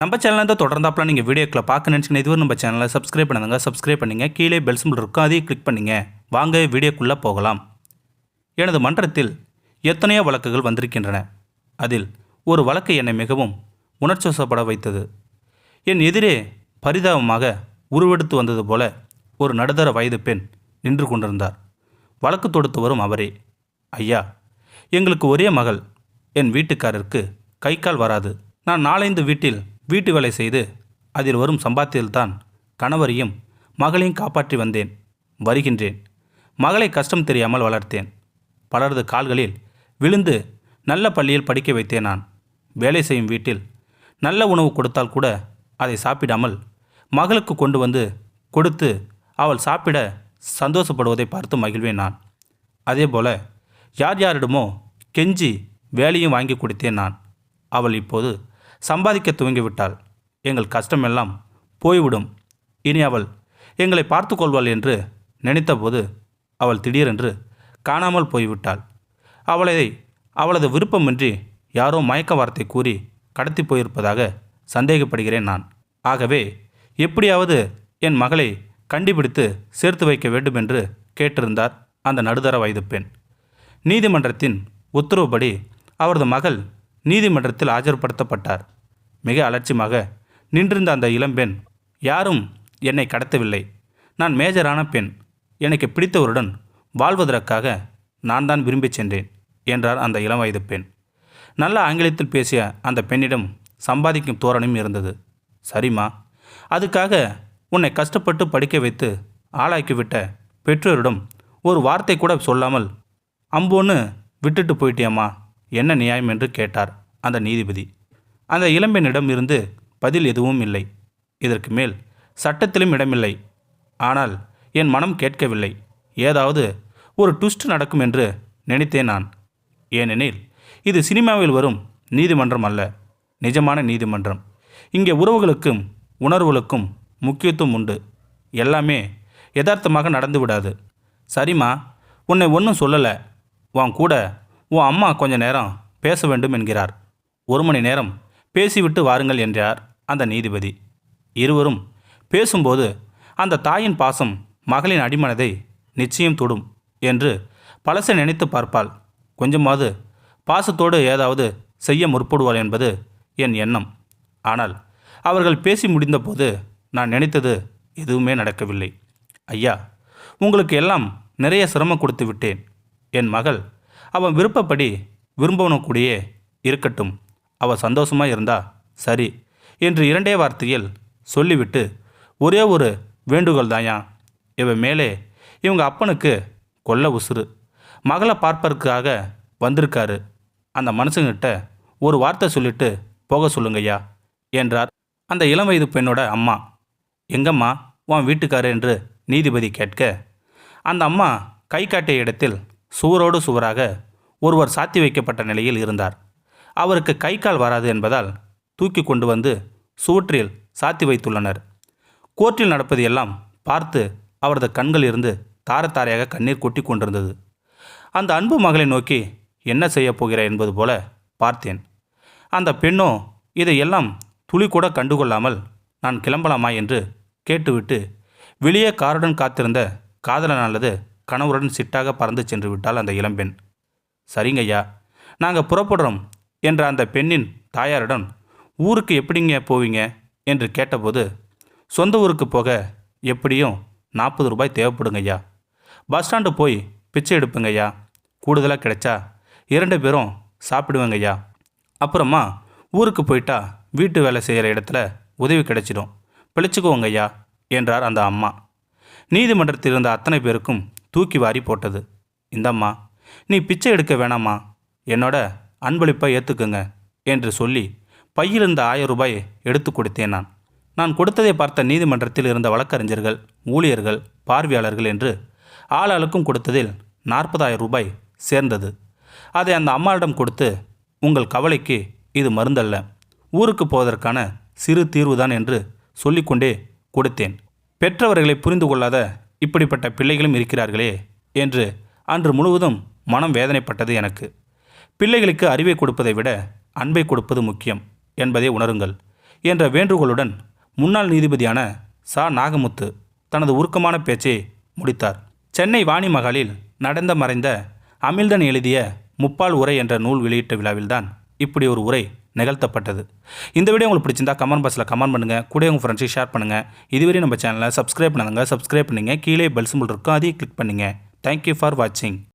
நம்ம சேனலில் தொடர்ந்தாப்பில் நீங்கள் வீடியோக்களை பார்க்க நினச்சிங்கன்னா இதுவரை நம்ம சேனலை சப்ஸ்கிரைப் பண்ணுங்க. சப்ஸ்கிரைப் பண்ணுங்க. கீழே பெல் சிம்பிள் இருக்கும், அதையும் கிளிக் பண்ணுங்க. வாங்க வீடியோக்குள்ளே போகலாம். எனது மன்றத்தில் எத்தனையோ வழக்குகள் வந்திருக்கின்றன. அதில் ஒரு வழக்கு என்னை மிகவும் உணர்ச்சிவசப்பட வைத்தது. என் எதிரே பரிதாபமாக உருவெடுத்து வந்தது போல ஒரு நடுத்தர வயது பெண் நின்று கொண்டிருந்தார். வழக்கு தொடுத்து வரும் அவரே, ஐயா, எங்களுக்கு ஒரே மகள். என் வீட்டுக்காரருக்கு கை கால் வராது. நான் 4-5 வீட்டில் வீட்டு வேலை செய்து அதில் வரும் சம்பாத்தியத்தில்தான் கணவரையும் மகளையும் காப்பாற்றி வந்தேன், வருகின்றேன். மகளை கஷ்டம் தெரியாமல் வளர்த்தேன். பலரது கால்களில் விழுந்து நல்ல பள்ளியில் படிக்க வைத்தேன். நான் வேலை செய்யும் வீட்டில் நல்ல உணவு கொடுத்தால் கூட அதை சாப்பிடாமல் மகளுக்கு கொண்டு வந்து கொடுத்து அவள் சாப்பிட சந்தோஷப்படுவதை பார்த்து மகிழ்வேன் நான். அதேபோல யார் யாரிடமோ கெஞ்சி வேலையும் வாங்கி கொடுத்தேன் நான். அவள் இப்போது சம்பாதிக்க துவங்கிவிட்டாள். எங்கள் கஷ்டமெல்லாம் போய்விடும். இனி அவள் எங்களை பார்த்து கொள்வாள் என்று நினைத்தபோது அவள் திடீரென்று காணாமல் போய்விட்டாள். அவளது விருப்பமின்றி யாரோ மயக்க வார்த்தை கூறி கடத்தி போயிருப்பதாக சந்தேகப்படுகிறேன் நான். ஆகவே எப்படியாவது என் மகளை கண்டுபிடித்து சேர்த்து வைக்க வேண்டும் என்று கேட்டிருந்தார் அந்த நடுத்தர வயது பெண். நீதிமன்றத்தின் உத்தரவுப்படி அவரது மகள் நீதிமன்றத்தில் ஆஜர்படுத்தப்பட்டார். மிக அலட்சியமாக நின்றிருந்த அந்த இளம்பெண், யாரும் என்னை கடத்தவில்லை, நான் மேஜரான பெண், எனக்கு பிடித்தவருடன் வாழ்வதற்காக நான் தான் விரும்பி சென்றேன் என்றார் அந்த இளம் வயது பெண். நல்ல ஆங்கிலத்தில் பேசிய அந்த பெண்ணிடம் சம்பாதிக்கும் தோரணையும் இருந்தது. சரிம்மா, அதுக்காக உன்னை கஷ்டப்பட்டு படிக்க வைத்து ஆளாக்கிவிட்ட பெற்றோரிடம் ஒரு வார்த்தை கூட சொல்லாமல் அம்போன்னு விட்டுட்டு போயிட்டியம்மா, என்ன நியாயம் என்று கேட்டார் அந்த நீதிபதி. அந்த இளம்பெண்ணிடம் இருந்து பதில் எதுவும் இல்லை. இதற்கு மேல் சட்டத்திலும் இடமில்லை. ஆனால் என் மனம் கேட்கவில்லை. ஏதாவது ஒரு ட்விஸ்ட் நடக்கும் என்று நினைத்தேன் நான். ஏனெனில் இது சினிமாவில் வரும் நீதிமன்றம் அல்ல, நிஜமான நீதிமன்றம். இங்கே உறவுகளுக்கும் உணர்வுகளுக்கும் முக்கியத்துவம் உண்டு. எல்லாமே யதார்த்தமாக நடந்து விடாது. சரிம்மா, உன்னை ஒன்றும் சொல்லலை, உன் கூட உன் அம்மா கொஞ்ச நேரம் பேச வேண்டும் என்கிறார். 1 மணி நேரம் பேசிவிட்டு வாருங்கள் என்றார் அந்த நீதிபதி. இருவரும் பேசும்போது அந்த தாயின் பாசம் மகளின் அடிமனதை நிச்சயம் தொடும் என்று பழசை நினைத்து பார்ப்பாள். கொஞ்சமாவது பாசத்தோடு ஏதாவது செய்ய முற்படுவாள் என்பது என் எண்ணம். ஆனால் அவர்கள் பேசி முடிந்தபோது நான் நினைத்தது எதுவுமே நடக்கவில்லை. ஐயா, உங்களுக்கு எல்லாம் நிறைய சிரமம் கொடுத்து விட்டேன். என் மகள் அவன் விருப்பப்படி விரும்பவனுக்கூடியே இருக்கட்டும், அவள் சந்தோஷமாக இருந்தா சரி என்று 2 வார்த்தையில் சொல்லிவிட்டு, ஒரே ஒரு வேண்டுகோள் தாயா, இவன் மேலே இவங்க அப்பனுக்கு கொல்ல உசுறு, மகளை பார்ப்பதற்காக வந்திருக்காரு, அந்த மனுஷங்கிட்ட ஒரு வார்த்தை சொல்லிட்டு போக சொல்லுங்கய்யா என்றார் அந்த இளம் வயது பெண்ணோட அம்மா. எங்கம்மா உன் வீட்டுக்காரு என்று நீதிபதி கேட்க, அந்த அம்மா கை காட்டிய இடத்தில் சுவரோடு சுவராக ஒருவர் சாத்தி வைக்கப்பட்ட நிலையில் இருந்தார். அவருக்கு கை கால் வராது என்பதால் தூக்கி கொண்டு வந்து சுவற்றில் சாத்தி வைத்துள்ளனர். கோர்ட்டில் நடப்பது எல்லாம் பார்த்து அவரது கண்கள் இருந்து தாரத்தாரையாக கண்ணீர் கொட்டி கொண்டிருந்தது. அந்த அன்பு மகளை நோக்கி என்ன செய்ய போகிறாய் என்பது போல பார்த்தேன். அந்த பெண்ணோ இதையெல்லாம் துளி கூட கண்டுகொள்ளாமல் நான் கிளம்பலாமா என்று கேட்டுவிட்டு வெளியே காருடன் காத்திருந்த காதலன் அல்லது கணவருடன் சிட்டாக பறந்து சென்று விட்டால் அந்த இளம்பெண். சரிங்கய்யா, நாங்கள் புறப்படுறோம் என்ற அந்த பெண்ணின் தாயாரிடம் ஊருக்கு எப்படிங்க போவீங்க என்று கேட்டபோது, சொந்த ஊருக்கு போக எப்படியும் 40 ரூபாய் தேவைப்படுங்கய்யா. பஸ் ஸ்டாண்டு போய் பிச்சை எடுப்புங்கய்யா, கூடுதலாக கிடைச்சா 2 பேரும் சாப்பிடுவேங்கய்யா. அப்புறமா ஊருக்கு போயிட்டா வீட்டு வேலை செய்கிற இடத்துல உதவி கிடைச்சிடும், பிழைச்சிக்குவோங்கய்யா என்றார் அந்த அம்மா. நீதிமன்றத்தில் இருந்த அத்தனை பேருக்கும் தூக்கி வாரி போட்டது. இந்தம்மா, நீ பிச்சை எடுக்க வேணாமா, என்னோட அன்பளிப்பை ஏற்றுக்குங்க என்று சொல்லி பையிலிருந்த 1000 ரூபாயை எடுத்து கொடுத்தேன் நான். நான் கொடுத்ததை பார்த்த நீதிமன்றத்தில் இருந்த வழக்கறிஞர்கள், ஊழியர்கள், பார்வையாளர்கள் என்று ஆளாளுக்கும் கொடுத்ததில் 40,000 ரூபாய் சேர்ந்தது. அதை அந்த அம்மாவிடம் கொடுத்து, உங்கள் கவலைக்கு இது மருந்தல்ல, ஊருக்கு போவதற்கான சிறு தீர்வுதான் என்று சொல்லிக்கொண்டே கொடுத்தேன். பெற்றவர்களை புரிந்து கொள்ளாத இப்படிப்பட்ட பிள்ளைகளும் இருக்கிறார்களே என்று அன்று முழுவதும் மனம் வேதனைப்பட்டது எனக்கு. பிள்ளைகளுக்கு அறிவை கொடுப்பதை விட அன்பை கொடுப்பது முக்கியம் என்பதை உணருங்கள். என்ற வேண்டுகோளுடன் முன்னாள் நீதிபதியான சா நாகமுத்து தனது உருக்கமான பேச்சை முடித்தார். சென்னை வாணிமகாலில் நடந்த மறைந்த அமிழ்தன் எழுதிய முப்பால் உரை என்ற நூல் வெளியிட்ட விழாவில்தான் இப்படி ஒரு உரை நிகழ்த்தப்பட்டது. இந்த வீடியோ உங்களுக்கு பிடிச்சிருந்தா கமெண்ட் பாக்ஸில் கமெண்ட் பண்ணுங்கள், கூட உங்கள் ஃப்ரெண்ட்ஸை ஷேர் பண்ணுங்கள். இதுவரை நம்ம சேனலை சப்ஸ்கிரைப் பண்ணுங்க, சப்ஸ்கிரைப் பண்ணுங்கள். கீழே பெல் சிம்பல் இருக்கும், அதையும் கிளிக் பண்ணுங்கள். தேங்க்யூ ஃபார் வாட்சிங்.